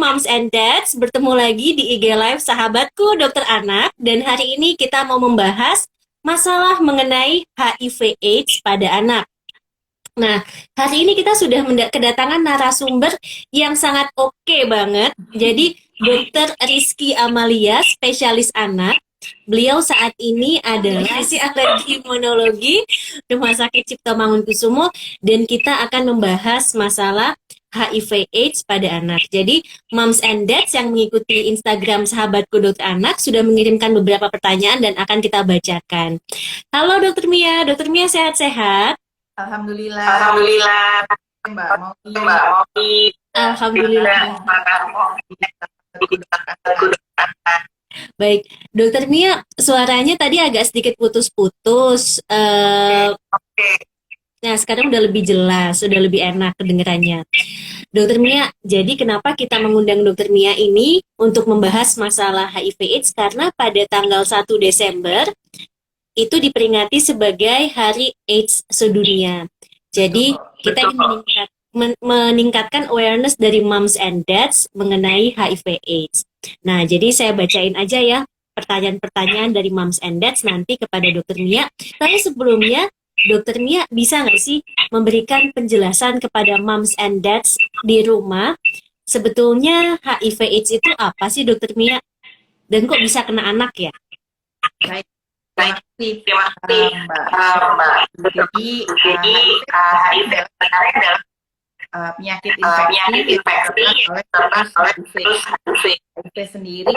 Moms and Dads, bertemu lagi di IG Live sahabatku Dokter Anak dan hari ini kita mau membahas masalah mengenai HIV/AIDS pada anak. Nah, hari ini kita sudah kedatangan narasumber yang sangat oke banget. Jadi, Dokter Rizky Amalia, spesialis anak. Beliau saat ini adalah si alergi imunologi Rumah Sakit Cipto Mangunkusumo dan kita akan membahas masalah HIV/AIDS pada anak. Jadi, Moms and Dads yang mengikuti Instagram sahabatku Dokter Anak sudah mengirimkan beberapa pertanyaan dan akan kita bacakan. Halo Dokter Mia sehat-sehat? Alhamdulillah. Alhamdulillah. Mbak Moki. Alhamdulillah. Baik, Dokter Mia, suaranya tadi agak sedikit putus-putus. Nah, sekarang udah lebih jelas, udah lebih enak kedengarannya. Dokter Mia, jadi kenapa kita mengundang Dokter Mia ini untuk membahas masalah HIV/AIDS? Karena pada tanggal 1 Desember itu diperingati sebagai Hari AIDS Sedunia. Jadi kita ingin meningkatkan awareness dari moms and dads mengenai HIV/AIDS. Nah, jadi saya bacain aja ya pertanyaan-pertanyaan dari moms and dads nanti kepada Dokter Mia. Tapi sebelumnya, Dokter Mia bisa nggak sih memberikan penjelasan kepada moms and dads di rumah sebetulnya HIV/AIDS itu apa sih, Dokter Mia? Dan kok bisa kena anak ya? Baik. Terima kasih, Mbak. Jadi, HIV adalah penyakit infeksi oleh virus. HIV sendiri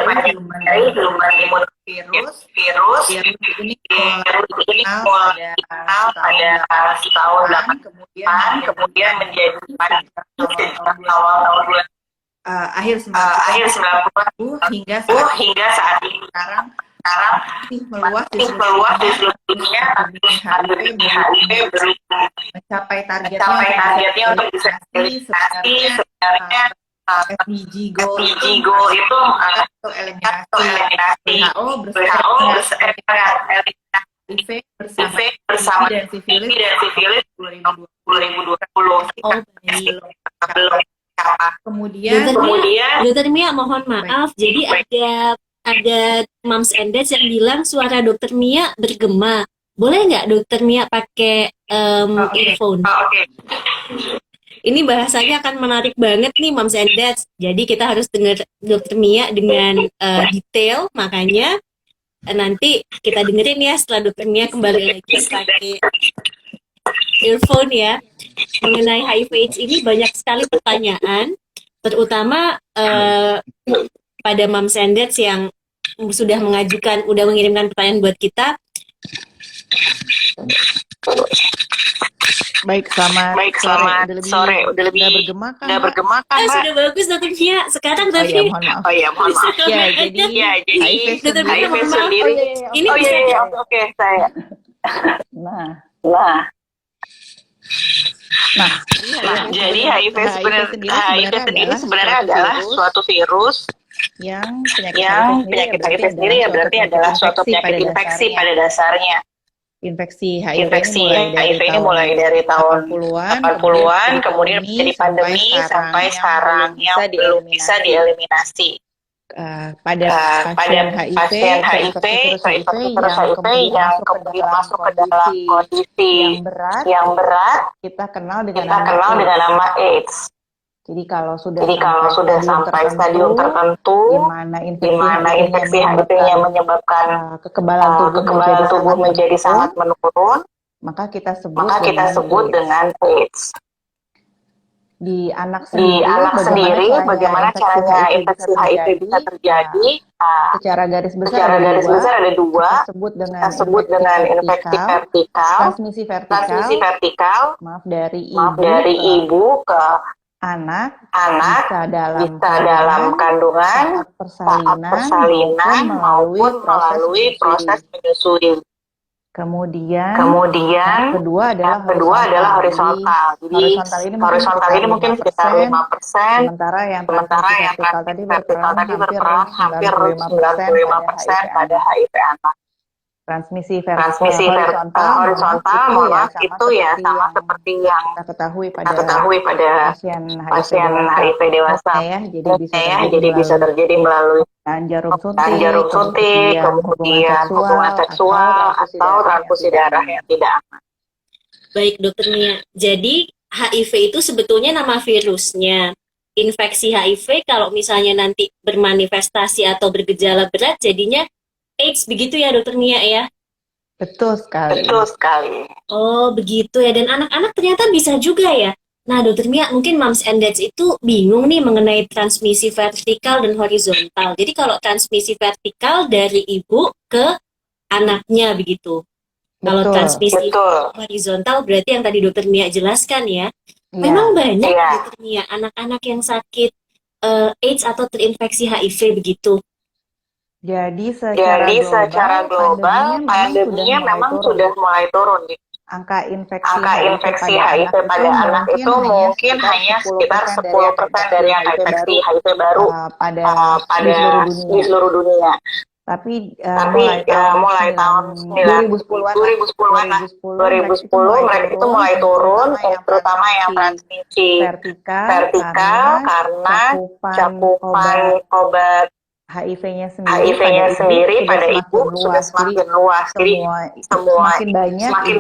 kepada gelombang imun virus ini dikenal pada tahun 8 kemudian menjadi pada awal tahun akhir 90 hingga saat ini sekarang meluas di seluruh dunia. HIV mencapai targetnya untuk bisa sebenarnya SDG goal itu atau eliminasi WHO bersama dan sifilis 2020. Kemudian Dokter Mia mohon maaf, jadi ada moms and dads yang bilang suara Dokter Mia bergema. Boleh nggak Dokter Mia pakai earphone? Ini bahasanya akan menarik banget nih moms and dads. Jadi kita harus dengar Dokter Mia dengan detail, makanya nanti kita dengerin ya setelah Dokter Mia kembali lagi pakai earphone ya. Mengenai HIV/AIDS ini banyak sekali pertanyaan, terutama pada moms and dads yang sudah mengirimkan pertanyaan buat kita. Baik, selamat sore. Udah bergema kan? Sudah bagus Dokter Mia. Sekarang tapi mohon maaf. Ya, jadi Dokter Mia mohon maaf. Ini oke, saya. Jadi HIV sendiri sebenarnya adalah suatu virus yang penyakit HIV sendiri ya berarti adalah suatu penyakit infeksi pada dasarnya. Infeksi HIV ini mulai dari tahun 80-an kemudian menjadi pandemi sampai sekarang yang belum bisa dieliminasi. Pada pasien HIV yang kemudian masuk ke dalam kondisi yang berat, kita kenal dengan nama AIDS. Jadi kalau sudah sampai stadium tertentu, di mana infeksi HIV-nya menyebabkan kekebalan tubuh menjadi sangat menurun, maka kita sebut dengan AIDS. Di anak sendiri, bagaimana caranya infeksi HIV bisa terjadi? Secara garis besar ada dua. Kita sebut dengan infeksi vertikal, transmisi vertikal, dari ibu ke anak bisa dalam kandungan, saat persalinan maupun melalui proses menyusui. Kemudian yang kedua adalah horizontal. Jadi horizontal ini mungkin sekitar 5%, sementara yang vertikal tadi berperan hampir 95% pada HIV anak. Transmisi Transmisi horizontal, mohon maaf, itu ya sama seperti yang kita ketahui kita ketahui pada pasien HIV dewasa. ya, Jadi bisa terjadi melalui jarum jarum suntik, kemudian hubungan seksual, atau transfusi darah yang tidak aman. Baik, Dokter Mia. Jadi HIV itu sebetulnya nama virusnya. Infeksi HIV kalau misalnya nanti bermanifestasi atau bergejala berat jadinya AIDS, begitu ya Dokter Mia ya? Betul sekali. Betul sekali. Oh, begitu ya. Dan anak-anak ternyata bisa juga ya. Nah, Dokter Mia, mungkin moms and dads itu bingung nih mengenai transmisi vertikal dan horizontal. Jadi kalau transmisi vertikal dari ibu ke anaknya begitu. Kalau transmisi horizontal berarti yang tadi Dokter Mia jelaskan ya. Memang banyak Dokter Mia anak-anak yang sakit AIDS atau terinfeksi HIV begitu. Jadi secara global pandeminya memang sudah mulai turun. Angka infeksi HIV pada anak itu mungkin hanya sekitar 10% dari yang infeksi HIV baru di seluruh dunia. Tapi mulai tahun 2010-an mereka itu mulai turun, terutama yang transmisi vertikal karena cakupan obat HIV-nya sendiri pada ibu sudah semakin luas. Jadi semakin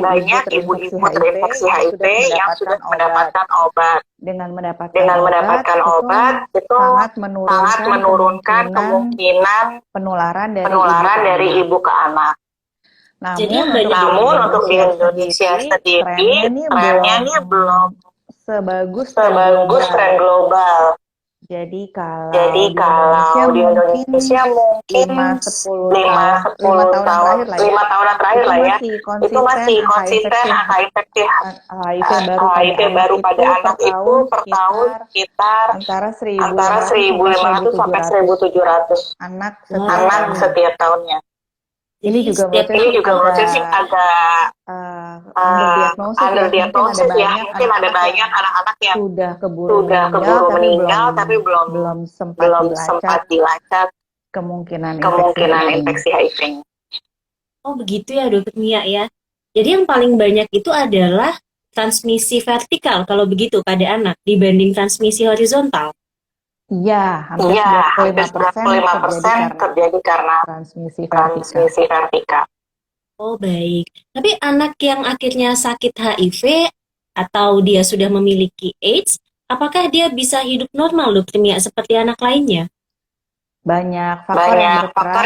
banyak ibu-ibu terinfeksi HIV yang sudah mendapatkan obat. Dengan mendapatkan obat itu sangat menurunkan kemungkinan penularan dari ibu ke anak. Namun untuk di Indonesia sendiri trennya ini belum sebagus tren global. Jadi kalau di Indonesia mungkin 5 tahunan terakhir lah ya, itu masih konsisten angka infeksi HIV baru pada anak itu per tahun sekitar antara 1.500 sampai 1.700 anak setiap tahunnya. Ini juga menurut saya sih agak underdiagnosis ya. Mungkin ada banyak anak-anak yang sudah keburu meninggal tapi belum sempat dilacak kemungkinan infeksi HIV. Oh begitu ya Dokter Mia ya. Jadi yang paling banyak itu adalah transmisi vertikal kalau begitu pada anak dibanding transmisi horizontal. Iya, hampir 95% terjadi karena transmisi vertikal. Oh baik. Tapi anak yang akhirnya sakit HIV atau dia sudah memiliki AIDS, apakah dia bisa hidup normal Dokter Mia seperti anak lainnya? Banyak faktor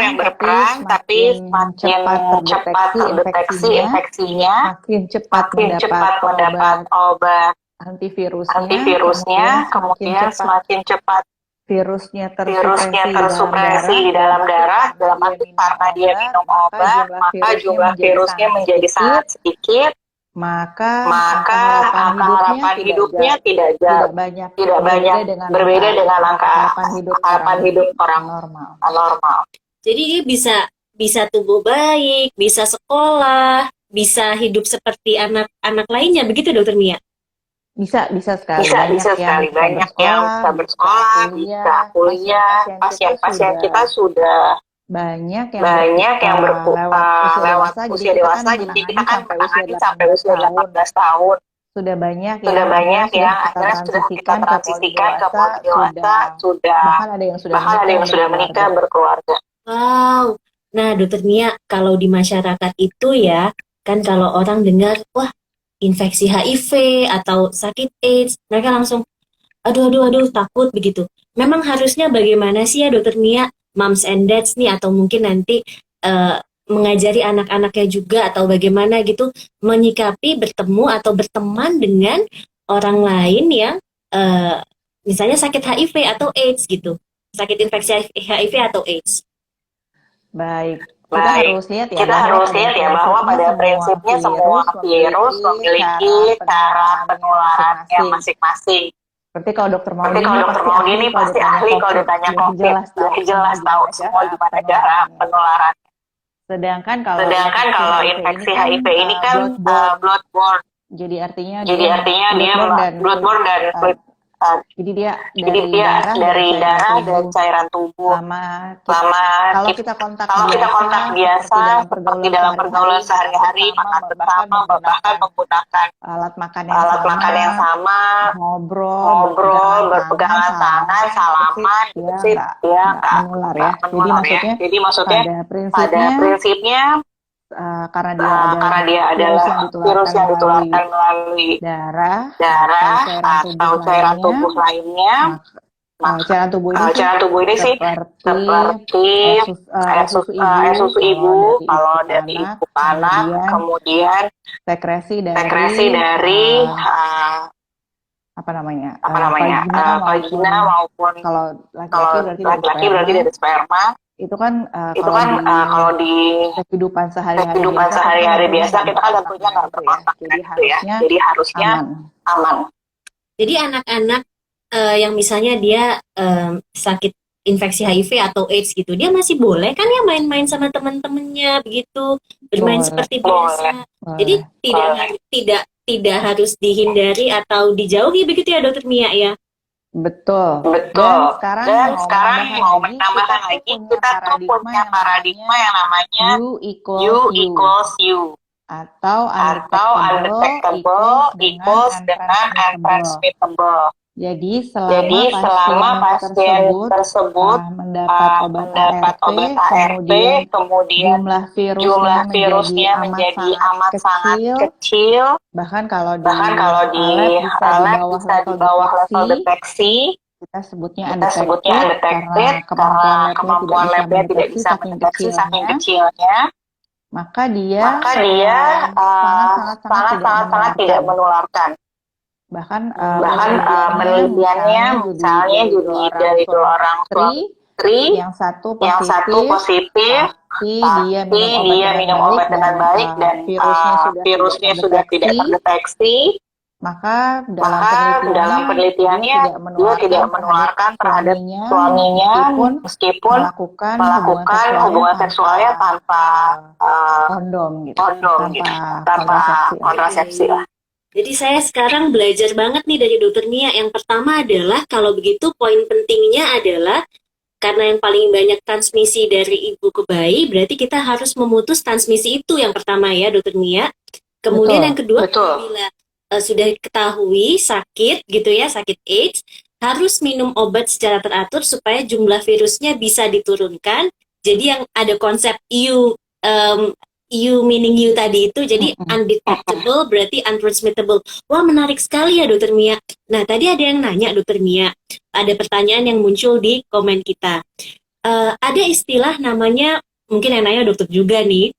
yang berperan, tapi semakin cepat terdeteksi infeksinya, makin cepat mendapat obat antivirusnya, kemudian semakin cepat virusnya tersupresi di dalam darah, dalam arti karena dia minum obat, maka jumlah virusnya menjadi sangat sedikit, maka angka harapan hidupnya tidak banyak berbeda dengan angka harapan hidup orang normal. Jadi dia bisa tumbuh baik, bisa sekolah, bisa hidup seperti anak-anak lainnya, begitu Dokter Mia? Bisa sekali. Banyak yang bisa bersekolah, bisa kuliah. Pasien-pasien kita sudah banyak yang lewat usia dewasa. Jadi kita kan menangani sampai usia 18 tahun. Sudah banyak yang akhirnya sudah kita transisikan ke poli dewasa. Bahkan ada yang sudah menikah berkeluarga. Wow. Nah, Dokter Mia, kalau di masyarakat itu ya, kan kalau orang dengar, wah, infeksi HIV atau sakit AIDS, mereka langsung aduh takut begitu. Memang harusnya bagaimana sih ya Dokter Mia, moms and dads nih atau mungkin nanti mengajari anak-anaknya juga atau bagaimana gitu menyikapi bertemu atau berteman dengan orang lain yang misalnya sakit HIV atau AIDS gitu. Sakit infeksi HIV atau AIDS. Baik. Kita harus lihat ya bahwa pada prinsipnya semua virus memiliki cara penularannya masing-masing. Seperti kalau Dokter Maudi ini pasti ahli kalau ditanya COVID, jelas tahu semua gimana cara penularannya. Sedangkan kalau infeksi HIV ini kan bloodborne. Jadi artinya dia bloodborne dan Jadi dia Jadi dia dari darah dan cairan tubuh. Kalau kita kontak biasa seperti dalam pergaulan sehari-hari, makan bersama, bahkan menggunakan alat makan yang sama, ngobrol, berpegangan tangan, salaman, dia nggak menular ya. Jadi maksudnya pada prinsipnya karena dia adalah virus yang ditularkan melalui darah atau cairan tubuh lainnya. Cairan tubuh ini sih seperti susu ibu kalau dari ibu ke anak, kemudian sekresi dari vagina maupun kalau laki-laki berarti dari sperma. Itu kan kalau di kehidupan sehari-hari biasa kita kan tentunya nggak berkontak ya. Jadi harusnya aman. Jadi anak-anak yang misalnya dia sakit infeksi HIV atau AIDS gitu, dia masih boleh kan ya main-main sama teman-temannya begitu, bermain seperti biasa. Jadi tidak harus dihindari atau dijauhi begitu ya Dokter Mia ya. Betul. Dan sekarang mau menambahkan lagi, kita tuh punya paradigma yang namanya U equals U. Atau undetectable equals dengan untransmittable. Jadi selama pasien tersebut mendapat obat ARV, kemudian jumlah virusnya menjadi amat sangat kecil, bahkan kalau di lab bisa di bawah level deteksi, kita sebutnya undetected karena kemampuan labnya tidak bisa mendeteksi saking kecilnya, maka dia sangat tidak menularkan. Bahkan penelitiannya misalnya jadi dari dua orang istri yang satu positif tapi dia minum obat dengan baik dan virusnya sudah tidak terdeteksi, maka dalam penelitiannya dia tidak menularkan terhadap suaminya meskipun melakukan hubungan seksualnya tanpa kondom gitu, tanpa kontrasepsi lah. Jadi saya sekarang belajar banget nih dari Dokter Mia. Yang pertama adalah kalau begitu poin pentingnya adalah karena yang paling banyak transmisi dari ibu ke bayi, berarti kita harus memutus transmisi itu yang pertama ya Dokter Mia. Kemudian yang kedua, bila sudah ketahui sakit gitu ya, sakit AIDS, harus minum obat secara teratur supaya jumlah virusnya bisa diturunkan. Jadi yang ada konsep U meaning U tadi itu jadi undetectable berarti untransmittable. Wah menarik sekali ya Dokter Mia. Nah tadi ada yang nanya Dokter Mia, ada pertanyaan yang muncul di komen kita. Ada istilah namanya, mungkin yang nanya dokter juga nih,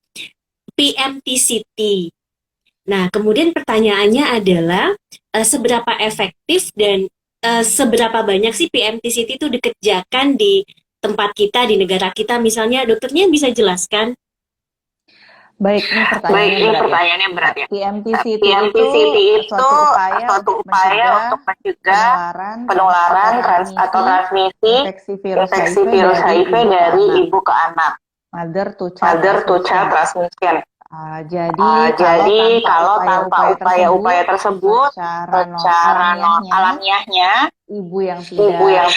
PMTCT. Nah kemudian pertanyaannya adalah seberapa efektif dan seberapa banyak sih PMTCT itu dikerjakan di tempat kita, di negara kita misalnya, dokternya bisa jelaskan? Baik, ini pertanyaannya berat ya. PMTCT itu suatu upaya untuk mencegah penularan atau transmisi infeksi virus HIV dari ibu ke anak. Mother to child transmission. Jadi kalau tanpa upaya tersebut secara alamiahnya ibu yang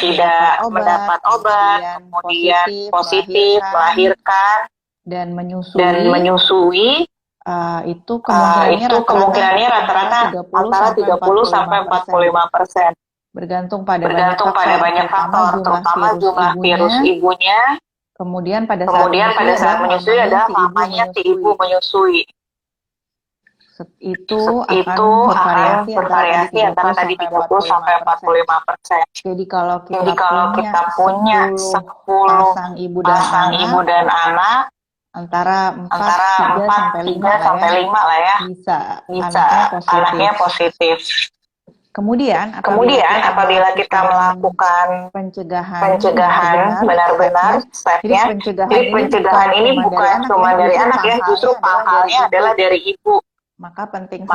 tidak mendapat obat kemudian positif melahirkan dan menyusui itu kemungkinannya rata-rata antara 30 sampai 45%. Bergantung pada banyak faktor, terutama jumlah virus ibunya. Kemudian pada saat menyusui adalah mamanya si ibu menyusui. Itu akan bervariasi antara tadi 30 sampai 45%. Jadi kalau kita punya 10 pasang ibu dan anak, antara 4 sampai 5 lah ya. Bisa anaknya positif. Kemudian apabila kita melakukan pencegahan benar-benar stepnya, jadi pencegahan ini bukan cuma dari anak ya, justru pangkalnya adalah dari ibu. Maka penting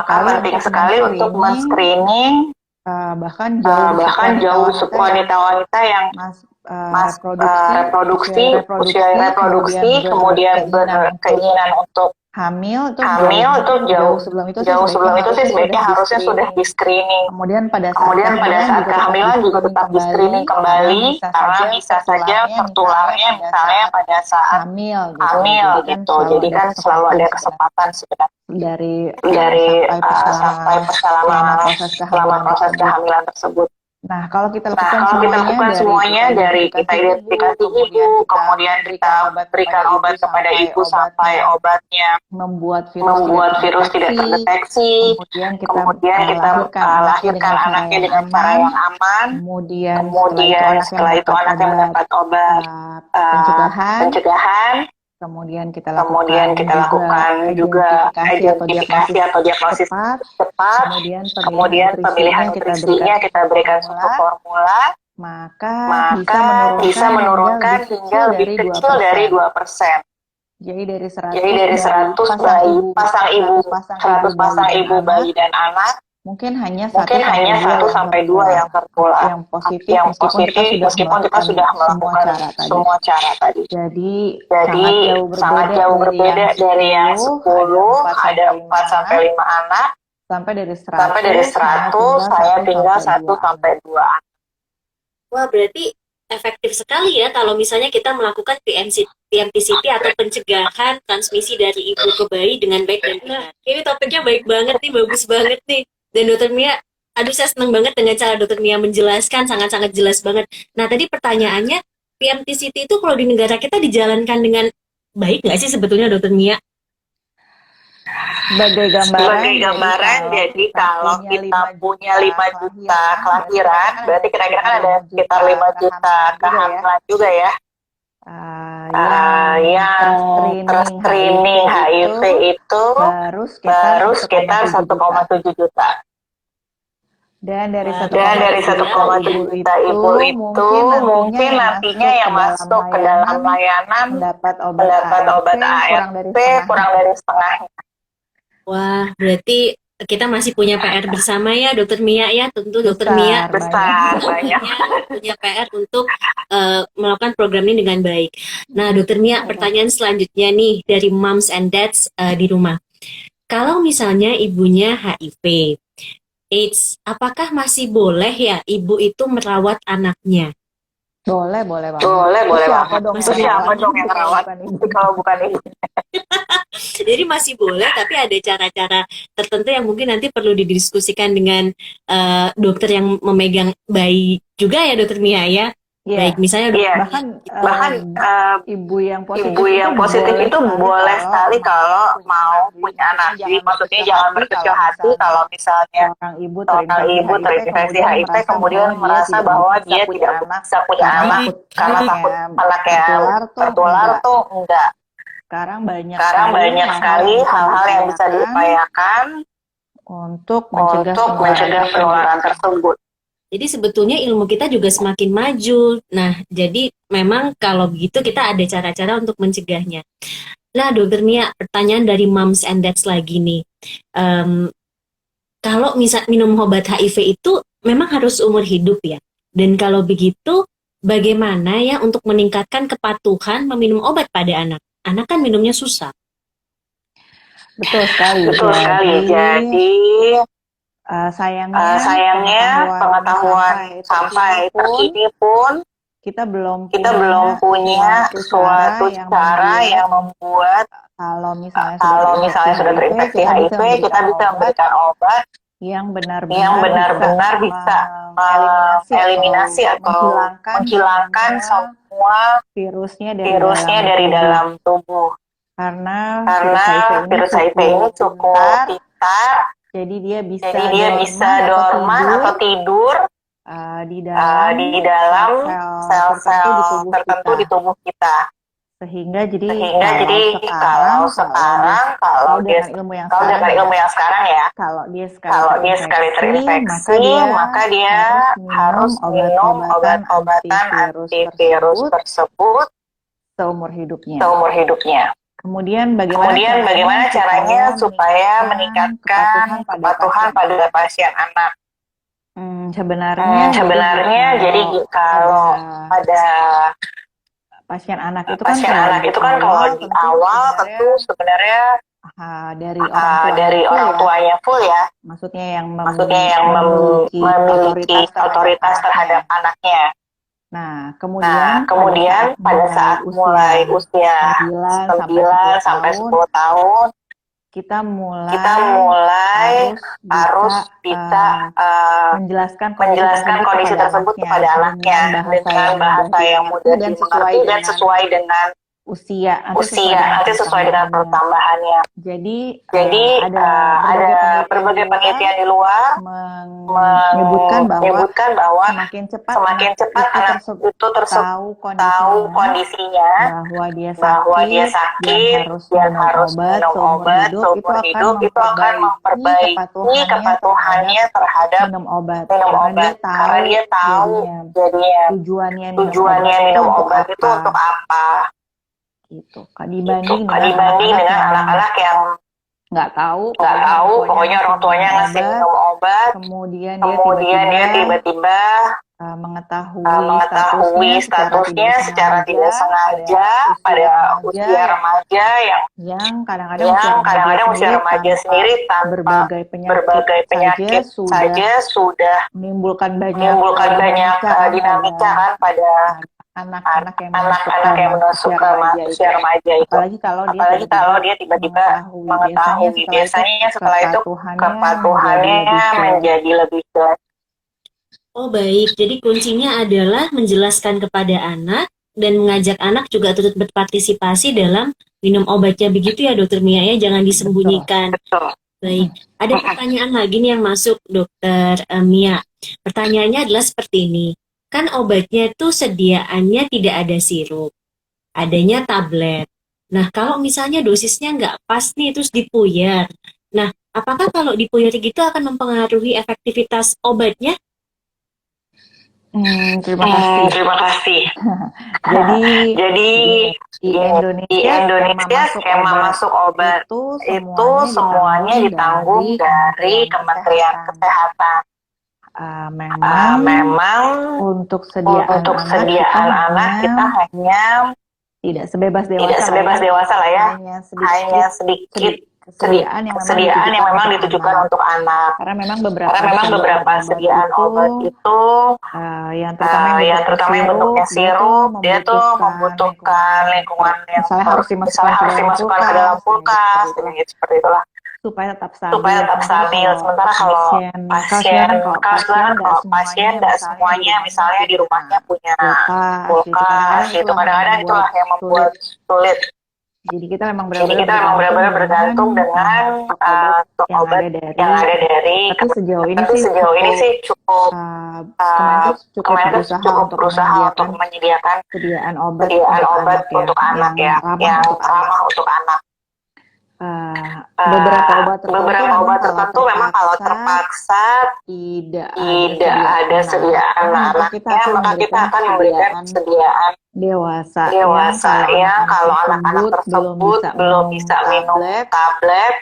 sekali untuk men-screening bahkan jauh wanita-wanita yang usia reproduksi, kemudian keinginan untuk hamil itu jauh sebelum itu sih sebaiknya harusnya sudah di screening. Kemudian pada saat kehamilan juga tetap di screening kembali karena bisa saja tertularnya misalnya pada saat hamil gitu. Jadi kan selalu ada kesempatan sebenarnya sampai selama proses kehamilan tersebut. Nah, kalau kita lakukan semuanya dari kita identifikasi ibu, kemudian kita berikan obat kepada ibu sampai obatnya membuat virus tidak terdeteksi, kemudian kita lahirkan anaknya dengan cara yang aman, kemudian setelah itu anaknya mendapat obat pencegahan, kemudian kita lakukan juga identifikasi atau diagnosis cepat, kemudian pemilihan nutrisinya kita berikan susu formula, maka bisa menurunkan hingga lebih kecil dari 2%. Jadi dari 100 pasang ibu bayi dan anak, mungkin hanya 1 sampai 2 yang tertular, yang positif meskipun kita sudah melakukan semua cara tadi. Jadi sangat jauh berbeda dari yang 10, ada 4 sampai 5 anak, sampai dari 100 saya tinggal 1 sampai 2 anak. Wah, berarti efektif sekali ya kalau misalnya kita melakukan PMTCT atau pencegahan transmisi dari ibu ke bayi dengan baik dan benar. Ini topiknya baik banget nih, bagus banget nih. Dan Dokter Mia, aduh saya senang banget dengan cara Dokter Mia menjelaskan, sangat-sangat jelas banget. Nah tadi pertanyaannya, PMTCT itu kalau di negara kita dijalankan dengan baik nggak sih sebetulnya Dokter Mia? Sebagai gambaran, jadi kalau kita punya 5 juta kelahiran, berarti kira-kira kan ada sekitar 5 juta kehamilan juga ya. Yang terskreening HIV itu baru sekitar 1,7 juta. Dan dari 1,7 juta ibu itu mungkin nantinya yang masuk ke dalam layanan mendapat obat ARV kurang dari setengahnya. Wah, berarti kita masih punya PR bersama ya, Dokter Mia ya. Tentu Dokter Mia banyak punya PR untuk melakukan program ini dengan baik. Nah, Dokter Mia, pertanyaan selanjutnya nih dari moms and dads di rumah. Kalau misalnya ibunya HIV, AIDS, apakah masih boleh ya ibu itu merawat anaknya? Boleh banget. Siapa dong yang merawat kalau bukan ibu? Jadi masih boleh, tapi ada cara-cara tertentu yang mungkin nanti perlu didiskusikan dengan dokter yang memegang bayi juga ya, Dokter Mia ya. Baik, misalnya bahkan ibu yang positif itu boleh sekali kalau mau punya anak. Jadi maksudnya jangan berkecil hati kalau misalnya seorang ibu terinfeksi HIV kemudian merasa bahwa dia tidak bisa punya anak karena takut anaknya tertular tuh enggak. Sekarang banyak sekali hal-hal yang bisa diupayakan untuk mencegah penularan tersebut. Jadi sebetulnya ilmu kita juga semakin maju. Nah, jadi memang kalau begitu kita ada cara-cara untuk mencegahnya. Nah, Dokter Mia, pertanyaan dari moms and dads lagi nih. Kalau misal minum obat HIV itu memang harus umur hidup ya? Dan kalau begitu, bagaimana ya untuk meningkatkan kepatuhan meminum obat pada anak? Anak kan minumnya susah. Betul sekali. Jadi sayangnya pengetahuan sampai terkini pun kita belum punya suatu cara yang membuat kalau misalnya sudah terinfeksi HIV kita bisa memberikan obat yang benar-benar bisa eliminasi atau menghilangkan semua virusnya dari dalam tubuh. Karena virus HIV ini cukup pintar. Jadi dia bisa dorman atau tidur di dalam sel-sel tertentu di tubuh kita. Sehingga kalau dengan ilmu yang sekarang ya, kalau dia sekali terinfeksi maka dia harus minum obat-obatan antivirus tersebut seumur hidupnya. Kemudian bagaimana caranya supaya meningkatkan kepatuhan pada pasien anak? Sebenarnya jadi kalau pada pasien anak itu kan kalau di awal tentu sebenarnya dari orang tuanya full ya. Maksudnya yang memiliki otoritas terhadap anaknya. Nah, kemudian pada saat mulai usia 9 sampai 10 tahun, kita mulai harus bisa menjelaskan kondisi tersebut kepada anaknya dengan bahasa yang mudah dimengerti dan sesuai dengan usia, nanti sesuai dengan pertambahannya. Jadi ada berbagai penelitian di luar menyebutkan bahwa semakin cepat anak itu tahu kondisinya, bahwa dia sakit dan harus minum obat seumur hidup, itu akan memperbaiki kepatuhannya terhadap minum obat karena dia tahu jadinya tujuannya minum obat itu untuk apa. Gitu. Dibanding dengan anak-anak yang nggak tahu, pokoknya orang tuanya ngasih minum obat, kemudian dia tiba-tiba mengetahui statusnya secara tidak sengaja pada usia remaja yang kadang-kadang usia remaja sendiri tanpa berbagai penyakit saja sudah menimbulkan banyak dinamika kan pada anak-anak yang masuk ke usia remaja itu. Apalagi kalau dia tiba-tiba mengetahui. Biasanya setelah itu kepatuhannya menjadi lebih jelas. Oh baik, jadi kuncinya adalah menjelaskan kepada anak dan mengajak anak juga turut berpartisipasi dalam minum obatnya, begitu ya Dokter Mia ya, jangan disembunyikan. Betul. Baik, ada pertanyaan lagi nih yang masuk Dokter Mia. Pertanyaannya adalah seperti ini. Kan obatnya itu sediaannya tidak ada sirup, adanya tablet. Nah, kalau misalnya dosisnya nggak pas nih, terus dipuyer. Nah, apakah kalau dipuyer gitu akan mempengaruhi efektivitas obatnya? Terima kasih. Jadi di Indonesia skema masuk obat itu semuanya ditanggung dari Kementerian Kesehatan. Memang untuk sediaan anak kita hanya tidak sebebas dewasa lah ya, hanya sedikit kesediaan yang memang ditujukan untuk anak. Karena memang beberapa sediaan obat itu yang terutama yang bentuknya sirup, dia tuh membutuhkan lingkungan yang misalnya harus dimasukkan ke dalam kulkas, seperti itulah. Supaya tetap stabil. Sementara kalau pasien tidak semuanya misalnya di rumahnya punya kulkas, itu kadang-kadang itulah yang membuat sulit. Jadi kita memang benar-benar bergantung dengan obat yang ada dari. Tapi sejauh ini sih cukup berusaha untuk menyediakan sediaan obat untuk anak ya, yang ramah untuk anak. Beberapa obat tertentu memang kalau terpaksa tidak ada sediaan anaknya, maka kita akan memberikan sediaan dewasa yang kalau anak-anak tersebut belum bisa minum tablet,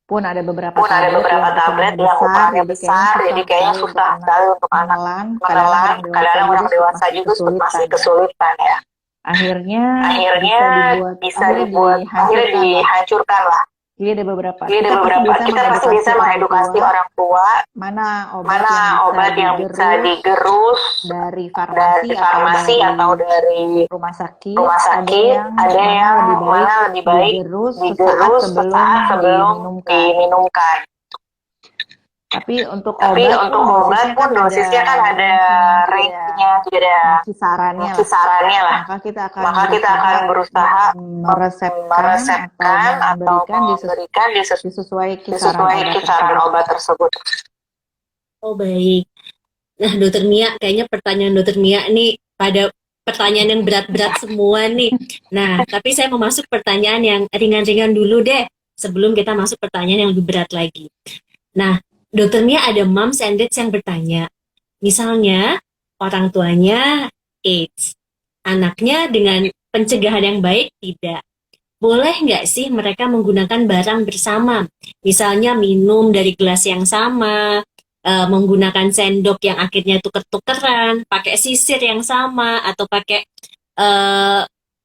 pun ada beberapa tablet yang ukurannya besar, jadi kayaknya susah sekali untuk anak menelan. Kadang-kadang orang dewasa juga masih kesulitan ya. Akhirnya bisa dihancurkan lah. Jadi ada beberapa. Kita pasti bisa mengedukasi orang tua mana obat yang bisa digerus dari farmasi atau dari rumah sakit. Ada yang mana lebih baik digerus sesaat sebelum diminumkan. Tapi untuk obat pun dosisnya kan ada range-nya, ada kisarannya lah. Maka kita akan berusaha meresepkan atau memberikan sesuai kisaran obat tersebut. Oh baik. Nah Dokter Mia, kayaknya pertanyaan Dokter Mia nih pada pertanyaan yang berat-berat semua nih. Nah, tapi saya mau masuk pertanyaan yang ringan-ringan dulu deh, sebelum kita masuk pertanyaan yang lebih berat lagi. Nah, Dokter Mia, ada moms and dads yang bertanya, misalnya orang tuanya AIDS, anaknya dengan pencegahan yang baik tidak. Boleh nggak sih mereka menggunakan barang bersama? Misalnya minum dari gelas yang sama, menggunakan sendok yang akhirnya tuker-tukeran, pakai sisir yang sama, atau pakai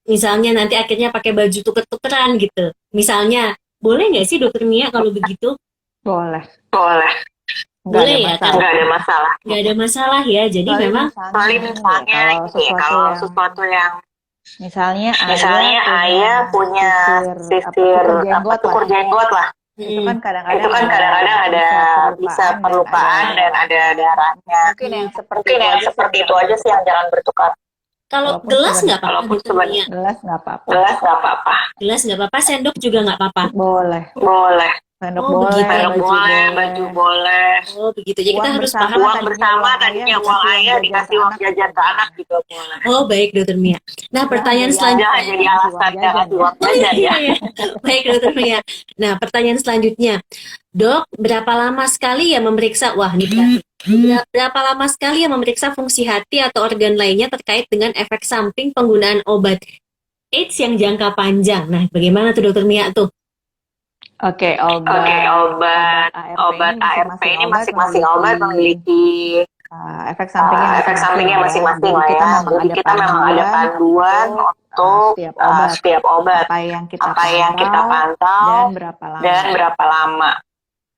misalnya nanti akhirnya pakai baju tuker-tukeran gitu. Misalnya Boleh nggak sih dokter Mia kalau begitu? Boleh. Boleh. Boleh ya, Nggak ada masalah. nggak ada masalah ya. Jadi memang Misalnya kalau sesuatu yang misalnya misalnya ayah punya sisir cukur jenggot lah. Itu kan Itu kan kadang-kadang ada bisa perlupaan dan ada darahnya. Mungkin yang seperti itu aja sih yang jangan bertukar. kalau gelas nggak apa-apa, Walaupun dokter Mia. Gelas nggak apa-apa. Gelas nggak apa-apa. Gelas nggak apa-apa, sendok juga nggak apa-apa. Boleh. Boleh. Sendok Oh, boleh, begitu. Sendok boleh, baju boleh. Oh begitu. Jadi kita Uang harus bersama. paham. Uang bersama tadinya uang ayah dikasih uang jajan ke anak juga boleh. Oh baik dokter Mia. Nah pertanyaan selanjutnya. Jangan jadi alasan jangan uang jajan ya. Iya. Baik dokter Mia. Nah pertanyaan selanjutnya, dok, berapa lama sekali ya memeriksa? Wah ini berat. Berapa lama sekali ya memeriksa fungsi hati atau organ lainnya terkait dengan efek samping penggunaan obat AIDS yang jangka panjang? Nah bagaimana tuh dokter Mia tuh? Oke, obat ARV ini masing-masing obat memiliki efek efek sampingnya masing-masing lah ya. Jadi kita memang ada panduan untuk setiap obat, apa yang kita pantau dan berapa lama.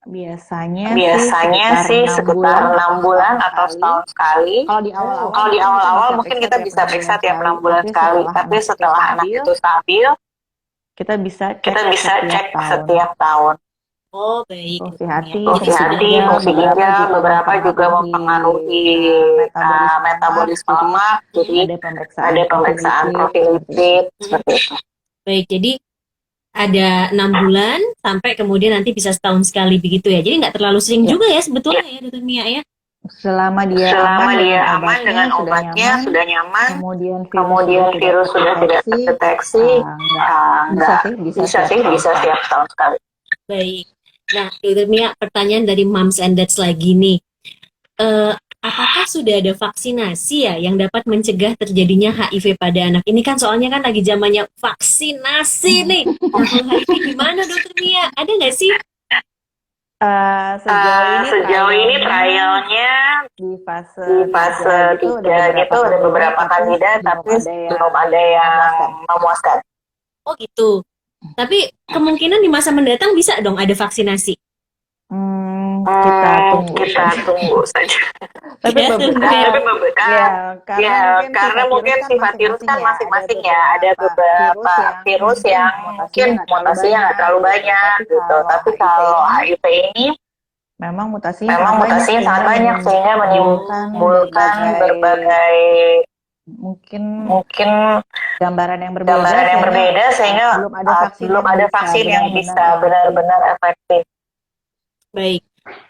Biasanya sih sekitar 6 bulan atau setahun sekali. Kalau di awal-awal mungkin kita bisa periksa tiap 6 bulan sekali, tapi setelah anak itu stabil, kita bisa cek setiap tahun. Oh baik. Fungsi hati, fungsi ginjal, beberapa juga mempengaruhi metabolisme lemak. Jadi ada pemeriksaan profil lipid seperti itu. Baik, jadi ada 6 bulan sampai kemudian nanti bisa setahun sekali begitu ya. Jadi nggak terlalu sering juga ya sebetulnya ya dokter Mia ya. Selama dia aman dengan obatnya, sudah nyaman, kemudian virus sudah tidak terdeteksi, bisa setiap tahun sekali. Baik. Nah, dokter Mia, pertanyaan dari Moms and Dads lagi nih. Apakah sudah ada vaksinasi ya yang dapat mencegah terjadinya HIV pada anak? Ini kan soalnya kan lagi zamannya vaksinasi nih. Nah, HIV gimana dokter Mia? Ada nggak sih? Sejauh ini trialnya di fase 3 gitu ada beberapa kandidat, tapi belum ada yang memuaskan. Oh gitu. Tapi kemungkinan di masa mendatang bisa dong ada vaksinasi. Kita tunggu saja. Tapi karena mungkin sifat virus kan masing-masing ya. Ada beberapa virus yang mungkin mutasinya nggak terlalu banyak gitu. Tapi kalau HIV ini memang mutasinya sangat banyak sehingga menimbulkan berbagai mungkin gambaran yang berbeda sehingga belum ada vaksin yang bisa benar-benar efektif. Baik.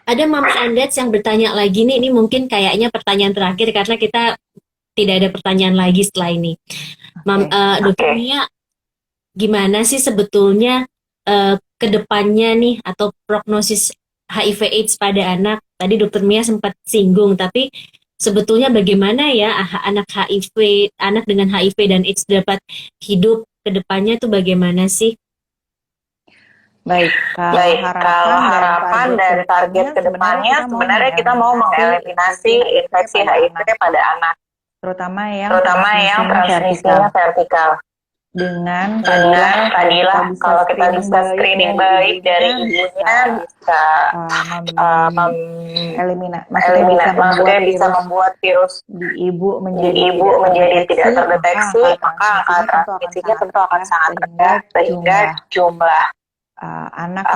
Ada Moms and Dads yang bertanya lagi nih, ini mungkin kayaknya pertanyaan terakhir karena kita tidak ada pertanyaan lagi setelah ini. Dokter Mia, gimana sih sebetulnya ke depannya nih atau prognosis HIV/AIDS pada anak? Tadi dokter Mia sempat singgung, tapi sebetulnya bagaimana ya anak dengan HIV dan AIDS dapat hidup ke depannya tuh bagaimana sih? Baik, kalau harapan dan target kedepannya sebenarnya kita mau mengeliminasi infeksi HIV pada anak, terutama yang transmisinya vertikal. Dengan tadilah kalau kita bisa screening baik dari ibunya, bisa maksudnya bisa membuat virus di ibu menjadi tidak terdeteksi, maka angka transmisinya tentu akan sangat rendah sehingga jumlah anak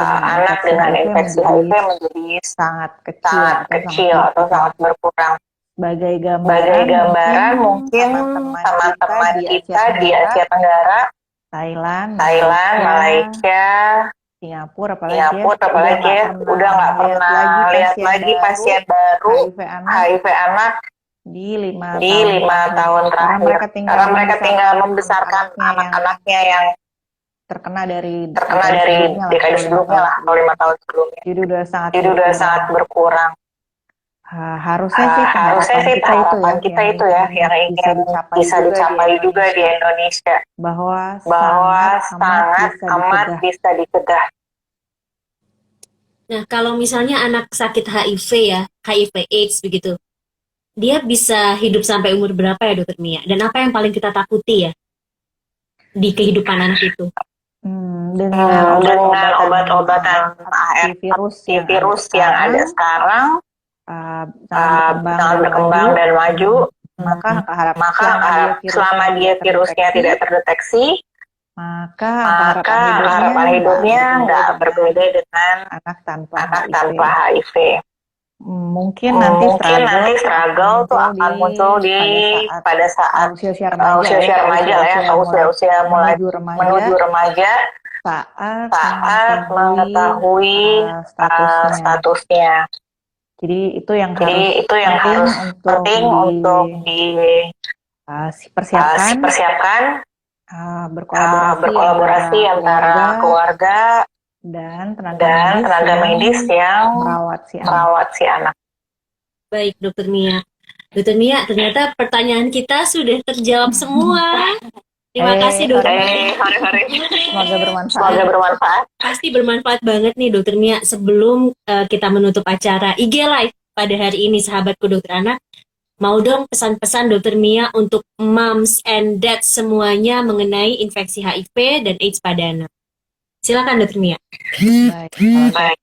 dengan infeksi HIV menjadi sangat kecil atau sangat berkurang. Sebagai gambaran mungkin teman-teman kita di Asia Tenggara, Thailand, Malaysia, Singapura, apalagi ya, udah nggak pernah lihat lagi pasien baru HIV anak di 5 tahun terakhir. Karena mereka tinggal membesarkan anak-anaknya yang terkena dari dekade sebelumnya lah, atau 5 tahun sebelumnya. Jadi udah sangat berkurang. Harusnya sih harapan kita itu ya yang ingin bisa dicapai juga di Indonesia, bahwa sangat amat bisa dicegah. Nah, kalau misalnya anak sakit HIV ya, HIV/AIDS begitu, dia bisa hidup sampai umur berapa ya dokter Mia? Dan apa yang paling kita takuti ya di kehidupan anak itu? Dengan obat-obatan antivirus yang ada sekarang sangat berkembang dan maju, maka maka selama virusnya tidak terdeteksi, maka maka harapan hidupnya nggak berbeda dengan anak tanpa HIV. Mungkin nanti struggle tuh akan muncul pada saat usia remaja lah ya, atau usia mulai menuju remaja, saat mengetahui statusnya. Jadi itu yang harus penting untuk dipersiapkan, berkolaborasi antara keluarga dan tenaga medis yang merawat si anak. Baik, Dokter Mia. Dokter Mia, ternyata pertanyaan kita sudah terjawab semua. Terima kasih, Dokter Mia. Semoga bermanfaat. Pasti bermanfaat banget nih, Dokter Mia. Sebelum kita menutup acara IG Live pada hari ini, sahabatku dokter anak, mau dong pesan-pesan Dokter Mia untuk moms and dads semuanya mengenai infeksi HIV dan AIDS pada anak. Silakan Dokter Mia. Baik,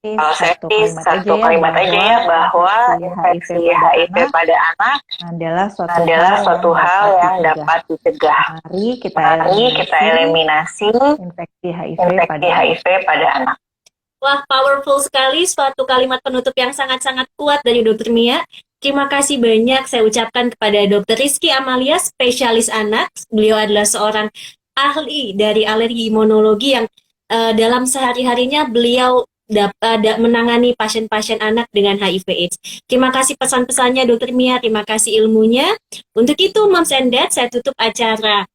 kalau saya satu kalimat aja ya, bahwa infeksi HIV pada anak adalah suatu hal yang dapat dicegah. Mari kita eliminasi infeksi HIV pada anak. Wah, powerful sekali suatu kalimat penutup yang sangat-sangat kuat dari Dokter Mia. Terima kasih banyak saya ucapkan kepada Dokter Rizky Amalia, spesialis anak. Beliau adalah seorang ahli dari alergi imunologi yang dalam sehari-harinya beliau dapat menangani pasien-pasien anak dengan HIV/AIDS. Terima kasih pesan-pesannya Dokter Mia, terima kasih ilmunya. Untuk itu, Moms and Dad, saya tutup acara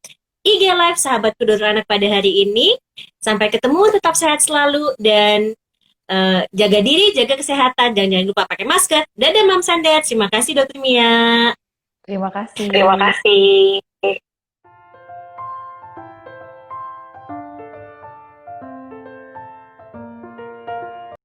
IG Live Sahabatku Dokter Anak pada hari ini. Sampai ketemu, tetap sehat selalu, dan jaga diri, jaga kesehatan, dan jangan lupa pakai masker. Dadah Moms and Dad, terima kasih Dokter Mia. Terima kasih. Terima kasih.